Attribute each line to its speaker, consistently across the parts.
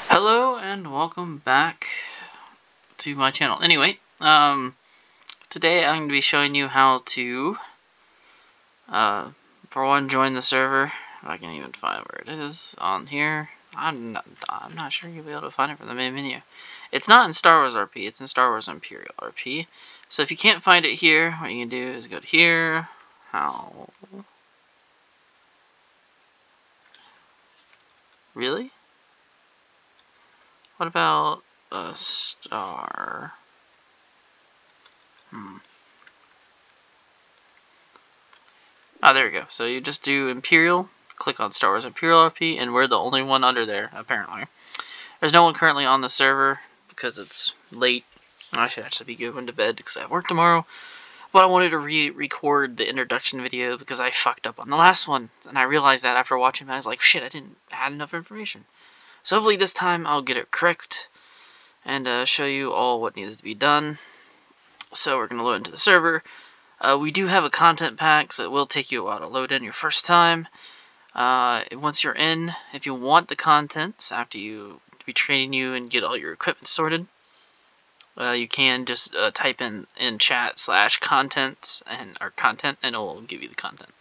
Speaker 1: Hello and welcome back to my channel. Anyway, today I'm going to be showing you how to, for one, join the server. If I can even find where it is on here. I'm not sure you'll be able to find it from the main menu. It's not in Star Wars RP, it's in Star Wars Imperial RP. So if you can't find it here, what you can do is go to here. How? Really? What about a star? Ah, there we go. So you just do Imperial, click on Star Wars Imperial RP, and we're the only one under there, apparently. There's no one currently on the server because it's late. I should actually be going to bed because I have work tomorrow. But I wanted to re-record the introduction video because I fucked up on the last one. And I realized that after watching it, I was like, shit, I didn't add enough information. So hopefully this time I'll get it correct and show you all what needs to be done. So we're going to load into the server. We do have a content pack, so it will take you a while to load in your first time. Once you're in, if you want the contents after you be training you and get all your equipment sorted, you can just type in chat /contents or content, and it will give you the content.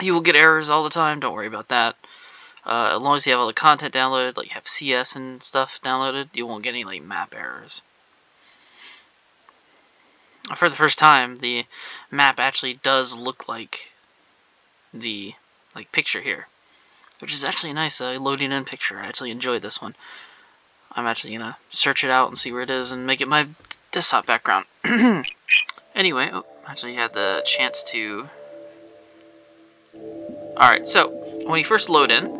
Speaker 1: You will get errors all the time. Don't worry about that. As long as you have all the content downloaded, like you have CS and stuff downloaded, you won't get any like map errors. For the first time, the map actually does look like the picture here, which is actually a nice loading in picture. I actually enjoyed this one. I'm actually gonna search it out and see where it is and make it my desktop background. Anyway, actually had the chance to. Alright, so when you first load in,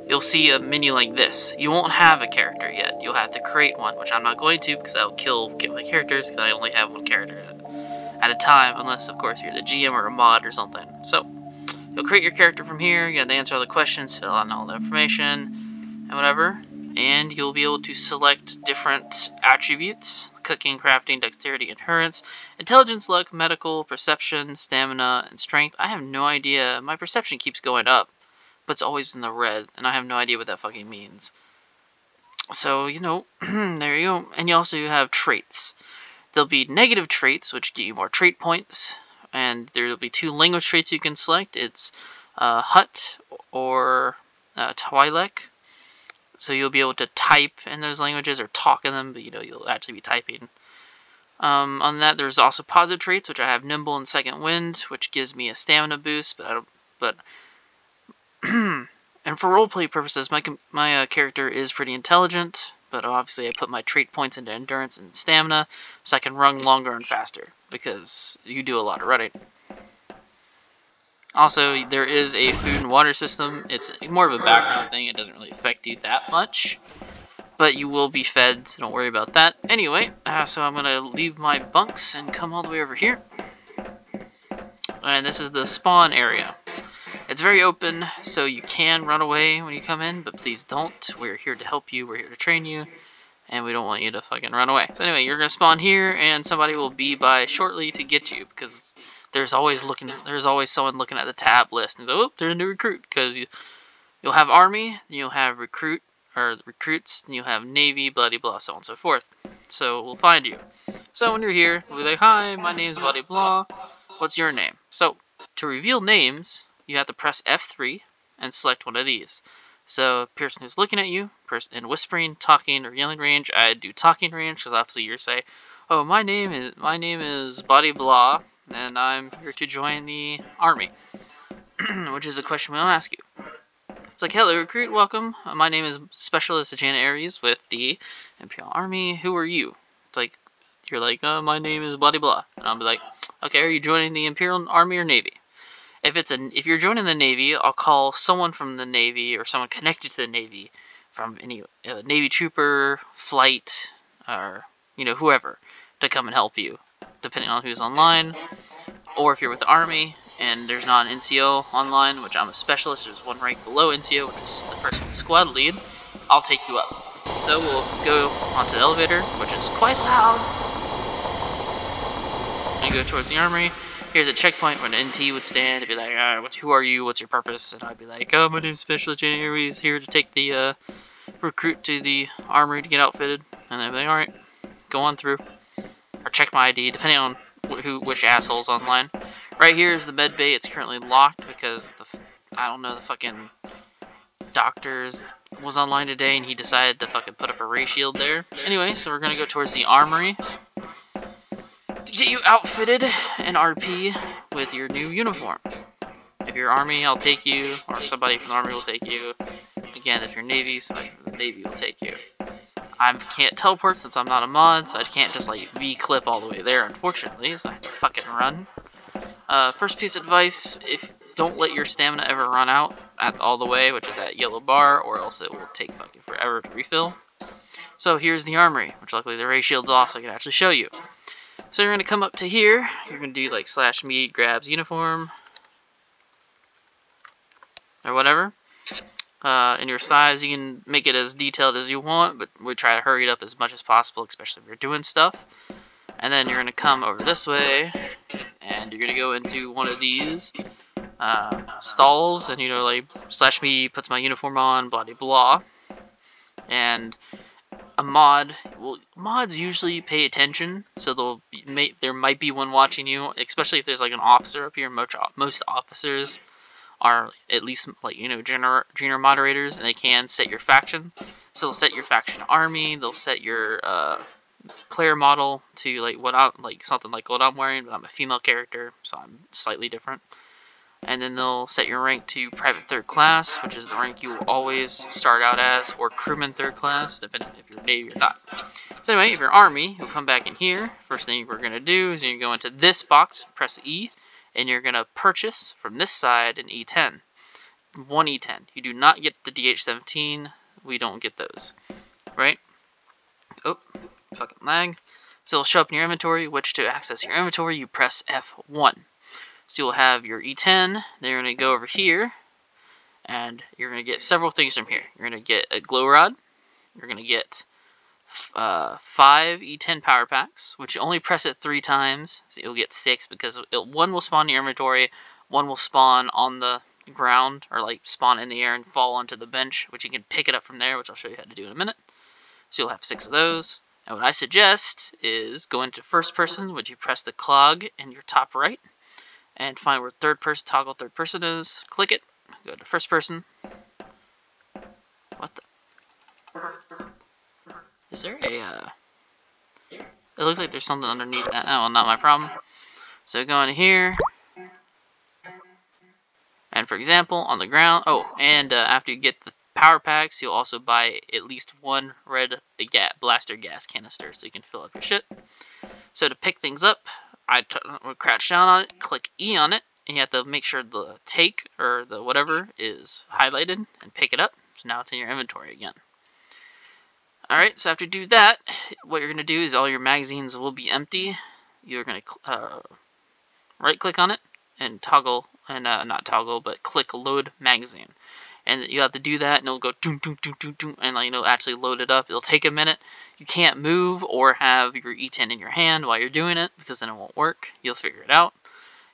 Speaker 1: you'll see a menu like this. You won't have a character yet. You'll have to create one, which I'm not going to because that will get my characters because I only have one character at a time, unless of course you're the GM or a mod or something. So you'll create your character from here. You have to answer all the questions, fill out all the information, and whatever. And you'll be able to select different attributes: cooking, crafting, dexterity, endurance, intelligence, luck, medical, perception, stamina, and strength. I have no idea. My perception keeps going up, but it's always in the red, and I have no idea what that fucking means. So, you know, there you go. And you also have traits. There'll be negative traits, which give you more trait points, and there'll be 2 language traits you can select. It's Hut or Twi'lek. So you'll be able to type in those languages or talk in them, but you know, you'll actually be typing. On that, there's also positive traits, which I have Nimble and Second Wind, which gives me a stamina boost, but and for roleplay purposes, my character is pretty intelligent, but obviously I put my trait points into endurance and stamina so I can run longer and faster, because you do a lot of running. Also, there is a food and water system. It's more of a background thing. It doesn't really affect you that much, but you will be fed, so don't worry about that. Anyway, so I'm going to leave my bunks and come all the way over here. And this is the spawn area. It's very open, so you can run away when you come in, but please don't. We're here to help you, we're here to train you, and we don't want you to fucking run away. So anyway, you're going to spawn here, and somebody will be by shortly to get you, because there's always someone looking at the tab list and go, oh, there's a new recruit, because you'll have army, you'll have recruits, and you'll have navy, blah blah, so on and so forth. So we'll find you. So when you're here, we'll be like, hi, my name's blah blah. What's your name? So to reveal names, you have to press F3 and select one of these. So a person who's looking at you, in whispering, talking, or yelling range, I do talking range, because obviously you're say, oh, my name is blah blah, and I'm here to join the army, which is a question we'll ask you. It's like, hello recruit, welcome. My name is Specialist Janet Aries with the Imperial Army. Who are you? It's like, you're like, my name is blah blah, and I'll be like, okay, are you joining the Imperial Army or Navy? If you're joining the Navy, I'll call someone from the Navy or someone connected to the Navy, from any Navy trooper, flight, or whoever, to come and help you, depending on who's online. Or if you're with the Army and there's not an NCO online, which I'm a specialist, there's one rank below NCO, which is the first squad lead, I'll take you up. So we'll go onto the elevator, which is quite loud, and go towards the Armory. Here's a checkpoint where an NT would stand and be like, who are you? What's your purpose? And I'd be like, oh, my name's Special Agent Aries, here to take the recruit to the armory to get outfitted. And they'd be like, alright, go on through. Or check my ID, depending on which asshole's online. Right here is the med bay. It's currently locked because the fucking doctor was online today and he decided to fucking put up a ray shield there. Anyway, so we're gonna go towards the armory to get you outfitted and RP with your new uniform. If you're Army, I'll take you, or somebody from the Army will take you. Again, if you're Navy, somebody from the Navy will take you. I can't teleport since I'm not a mod, so I can't just like V-clip all the way there, unfortunately, so I have to fucking run. First piece of advice, don't let your stamina ever run out all the way, which is that yellow bar, or else it will take fucking forever to refill. So here's the armory, which luckily the ray shield's off so I can actually show you. So you're going to come up to here, you're going to do like /me grabs uniform, or whatever. In your size, you can make it as detailed as you want, but we try to hurry it up as much as possible, especially if you're doing stuff. And then you're going to come over this way, and you're going to go into one of these stalls, and like /me puts my uniform on, blah blah blah. And a mod, mods usually pay attention, so there might be one watching you, especially if there's like an officer up here. Most officers are at least like junior moderators, and they can set your faction. So they'll set your faction army, they'll set your player model to something like what I'm wearing, but I'm a female character, so I'm slightly different. And then they'll set your rank to Private 3rd Class, which is the rank you will always start out as, or Crewman 3rd Class, depending if you're Navy or not. So anyway, if you're Army, you'll come back in here. First thing we're going to do is you go into this box, press E, and you're going to purchase from this side an E10. One E10. You do not get the DH-17. We don't get those. Right? Oh, fucking lag. So it'll show up in your inventory, which to access your inventory, you press F1. So you'll have your E10, then you're going to go over here, and you're going to get several things from here. You're going to get a glow rod, you're going to get 5 E10 power packs, which you only press it 3 times, so you'll get 6, because one will spawn in your inventory, one will spawn on the ground, or like spawn in the air and fall onto the bench, which you can pick it up from there, which I'll show you how to do in a minute. So you'll have 6 of those. And what I suggest is go into first person, which you press the clog in your top right, and find where toggle third person is, click it, go to first person. What the? Is there a, it looks like there's something underneath that. Oh, well, not my problem. So go in here, and for example, on the ground, after you get the power packs, you'll also buy at least 1 red blaster gas canister, so you can fill up your shit. So to pick things up, I crouch down on it, click E on it, and you have to make sure the take, or the whatever, is highlighted, and pick it up. So now it's in your inventory again. Alright, so after you do that, what you're going to do is all your magazines will be empty. You're going to right click on it, and toggle, and not toggle, but click load magazine. And you have to do that, and it'll go doom, doom, doom, doom, doom, and it'll actually load it up. It'll take a minute. You can't move or have your E10 in your hand while you're doing it, because then it won't work. You'll figure it out.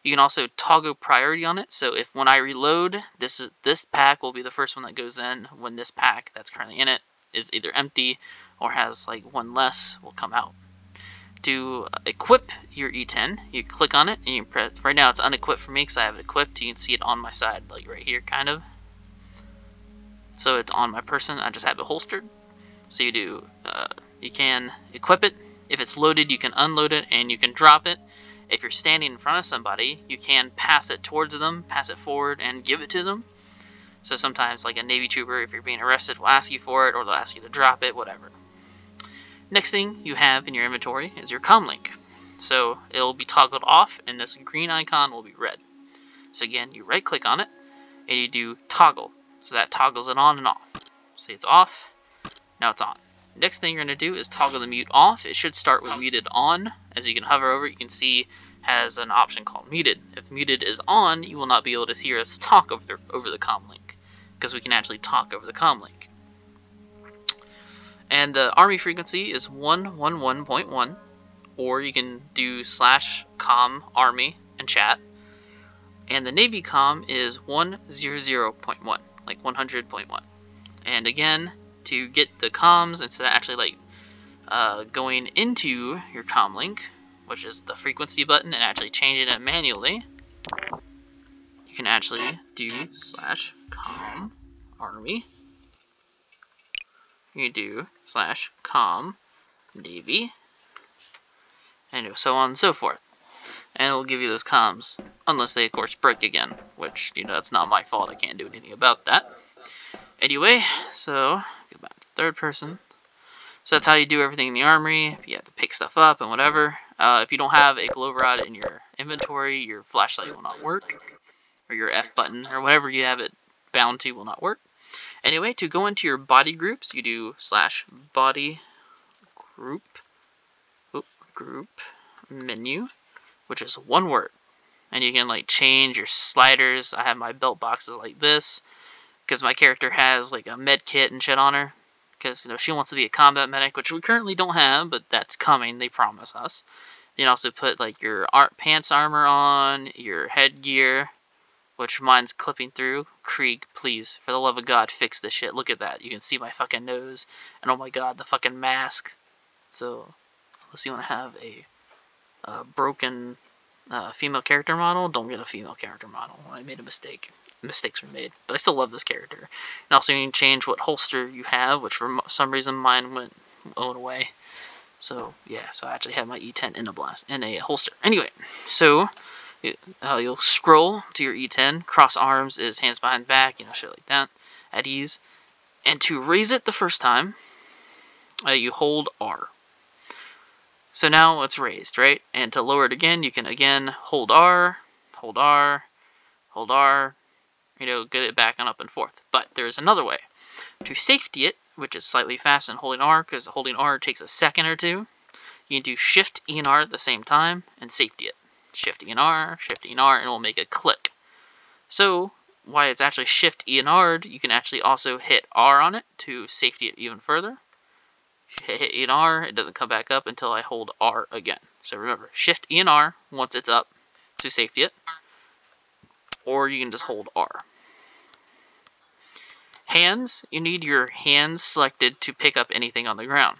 Speaker 1: You can also toggle priority on it, so if when I reload, this pack will be the first one that goes in when this pack that's currently in it is either empty or has like 1 less will come out. To equip your E10, you click on it, and you press, right now it's unequipped for me because I have it equipped. You can see it on my side, like right here, kind of. So it's on my person, I just have it holstered. So you can equip it. If it's loaded, you can unload it, and you can drop it. If you're standing in front of somebody, you can pass it towards them, pass it forward, and give it to them. So sometimes, like a Navy trooper, if you're being arrested, will ask you for it, or they'll ask you to drop it, whatever. Next thing you have in your inventory is your comlink. So it'll be toggled off, and this green icon will be red. So again, you right click on it, and you do toggle. So that toggles it on and off. See, it's off, now it's on. Next thing you're going to do is toggle the mute off. It should start with muted on. As you can hover over it, you can see has an option called muted. If muted is on, you will not be able to hear us talk over the comlink, because we can actually talk over the comlink. And the army frequency is 111.1, or you can do /com army in chat. And the Navy comm is 100.1, like 100.1. And again, to get the comms, instead of actually like going into your comm link, which is the frequency button, and actually changing it manually, you can actually do /comm army. You do /comm navy, and so on and so forth. And it will give you those comms, unless they of course break again, which, you know, that's not my fault. I can't do anything about that. Anyway, so go back to third person. So that's how you do everything in the armory. You have to pick stuff up and whatever. If you don't have a glow rod in your inventory, your flashlight will not work, or your F button, or whatever you have it bound to will not work. Anyway, to go into your body groups, you do /body group menu, which is one word. And you can like change your sliders. I have my belt boxes like this because my character has like a med kit and shit on her, because, you know, she wants to be a combat medic, which we currently don't have, but that's coming, they promise us. You can also put like your pants armor on, your headgear, which mine's clipping through. Krieg, please, for the love of God, fix this shit. Look at that. You can see my fucking nose, and oh my god, the fucking mask. So, unless you want to have a broken female character model, don't get a female character model. I made a mistake. Mistakes were made, but I still love this character. And also, you can change what holster you have, which for some reason mine went away. So yeah, so I actually have my E10 in a holster. Anyway, so you'll scroll to your E10. Cross arms is hands behind back, you know, shit like that, at ease. And to raise it the first time, you hold R. So now it's raised, right? And to lower it again, you can again hold R, hold R, hold R, you know, get it back and up and forth. But there's another way. To safety it, which is slightly faster than holding R, because holding R takes a second or two, you can do Shift E and R at the same time and safety it. Shift E and R, and it will make a click. So, while it's actually Shift E and R, you can actually also hit R on it to safety it even further. Hit E and R, it doesn't come back up until I hold R again. So remember, Shift E and R once it's up to safety it, or you can just hold R. Hands, you need your hands selected to pick up anything on the ground.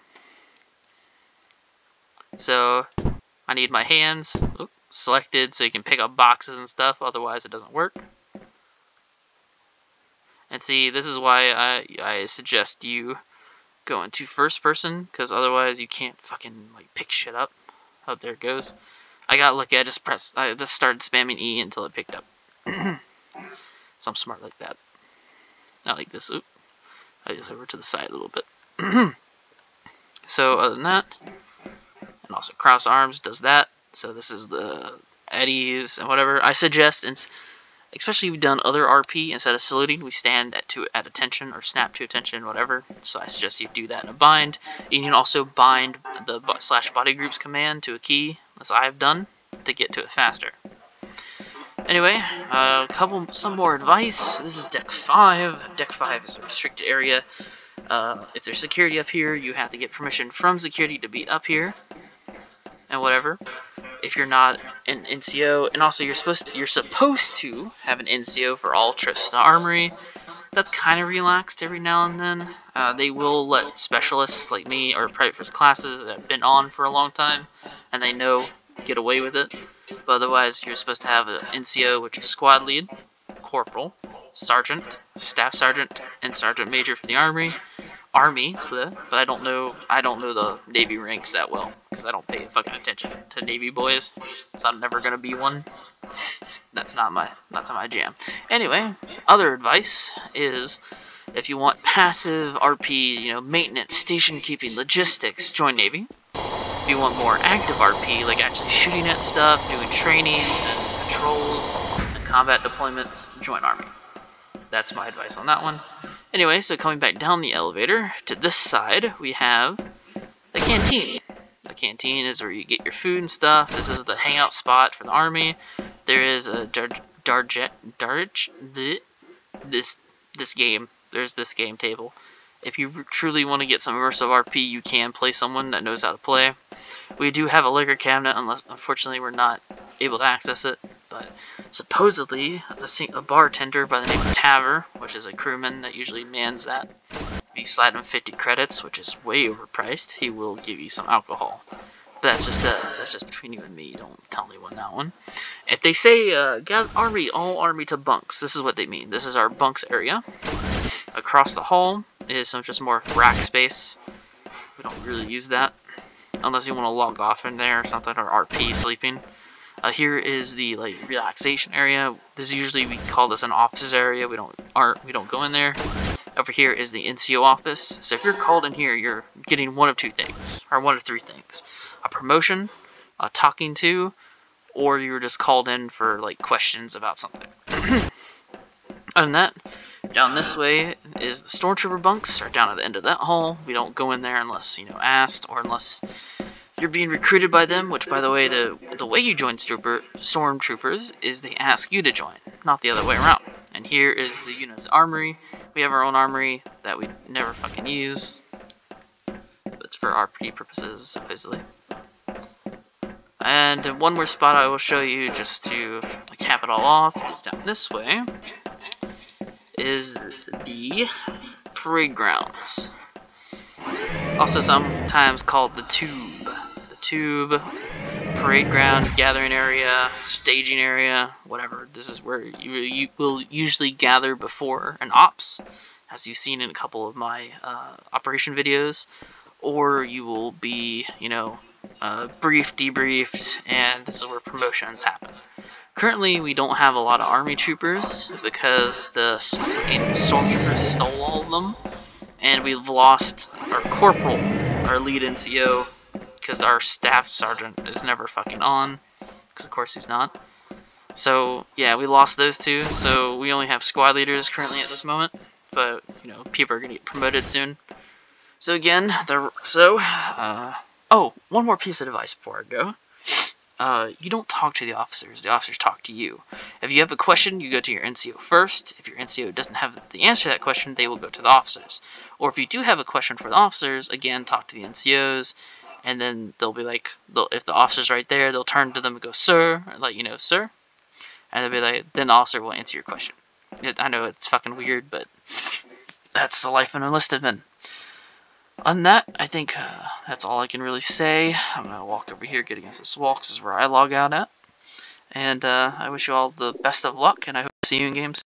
Speaker 1: So I need my hands selected so you can pick up boxes and stuff, otherwise it doesn't work. And see, this is why I suggest you go into first person, because otherwise you can't fucking like pick shit up. Oh, there it goes. I got lucky, I just started spamming E until it picked up. So I'm smart like that. Not like this. Oop. I just over to the side a little bit. So other than that, and also cross arms does that. So this is the eddies and whatever. I suggest, especially if you've done other RP, instead of saluting, we stand at attention or snap to attention, whatever. So I suggest you do that in a bind. You can also bind the /body groups command to a key, as I've done, to get to it faster. Anyway, some more advice. This is Deck 5. Deck 5 is a restricted area. If there's security up here, you have to get permission from security to be up here, and whatever. If you're not an NCO, and also you're supposed to have an NCO for all trips to the armory. That's kind of relaxed every now and then. They will let specialists like me or private first classes that have been on for a long time, and they know, get away with it. But otherwise, you're supposed to have an NCO, which is squad lead, corporal, sergeant, staff sergeant, and sergeant major for the army. But I don't know the Navy ranks that well, because I don't pay fucking attention to Navy boys, so I'm never gonna be one. That's not my jam. Anyway, other advice is, if you want passive RP, you know, maintenance, station keeping, logistics, join Navy. If you want more active RP, like actually shooting at stuff, doing trainings and patrols and combat deployments, join Army. That's my advice on that one. Anyway, so coming back down the elevator, to this side, we have the canteen. The canteen is where you get your food and stuff. This is the hangout spot for the army. There is a there's this game table. If you truly want to get some immersive RP, you can play someone that knows how to play. We do have a liquor cabinet, unfortunately we're not able to access it. but supposedly a bartender by the name of Taver, which is a crewman that usually mans that, if you slide him 50 credits, which is way overpriced, he will give you some alcohol. But that's just between you and me. Don't tell anyone that one. If they say all army to bunks, this is what they mean. This is our bunks area. Across the hall is some just more rack space. We don't really use that unless you want to log off in there or something, or RP sleeping. Here is the relaxation area. This is usually, we call this an officer's area. We don't go in there. Over here is the NCO office. So if you're called in here, you're getting one of two things, or one of three things: a promotion, a talking to, or you were just called in for questions about something. Other than that, down this way is the Stormtrooper bunks, are down at the end of that hall. We don't go in there unless asked, or unless you're being recruited by them, which, by the way, the way you join Stormtroopers is they ask you to join, not the other way around. And here is the unit's armory. We have our own armory that we never fucking use, but it's for RP purposes, supposedly. And one more spot I will show you, just to cap it all off, is down this way, is the parade grounds. Also sometimes called the tube. The tube, parade grounds, gathering area, staging area, whatever. This is where you will usually gather before an ops, as you've seen in a couple of my operation videos, or you will be, briefed, debriefed, and this is where promotions happen. Currently, we don't have a lot of army troopers because the fucking Stormtroopers stole all of them, and we've lost our corporal, our lead NCO, because our staff sergeant is never fucking on, because of course he's not. So yeah, we lost those two, so we only have squad leaders currently at this moment, but people are gonna get promoted soon. So again, oh, one more piece of advice before I go. You don't talk to the officers talk to you. If you have a question, you go to your NCO first. If your NCO doesn't have the answer to that question, they will go to the officers. Or if you do have a question for the officers, again, talk to the NCOs, and then they'll be if the officer's right there, they'll turn to them and go, "Sir," and let you know, "Sir," and they'll be then the officer will answer your question. I know it's fucking weird, but that's the life of an enlisted man. On that, I think that's all I can really say. I'm going to walk over here, get against this wall, because this is where I log out at. And I wish you all the best of luck, and I hope to see you in games.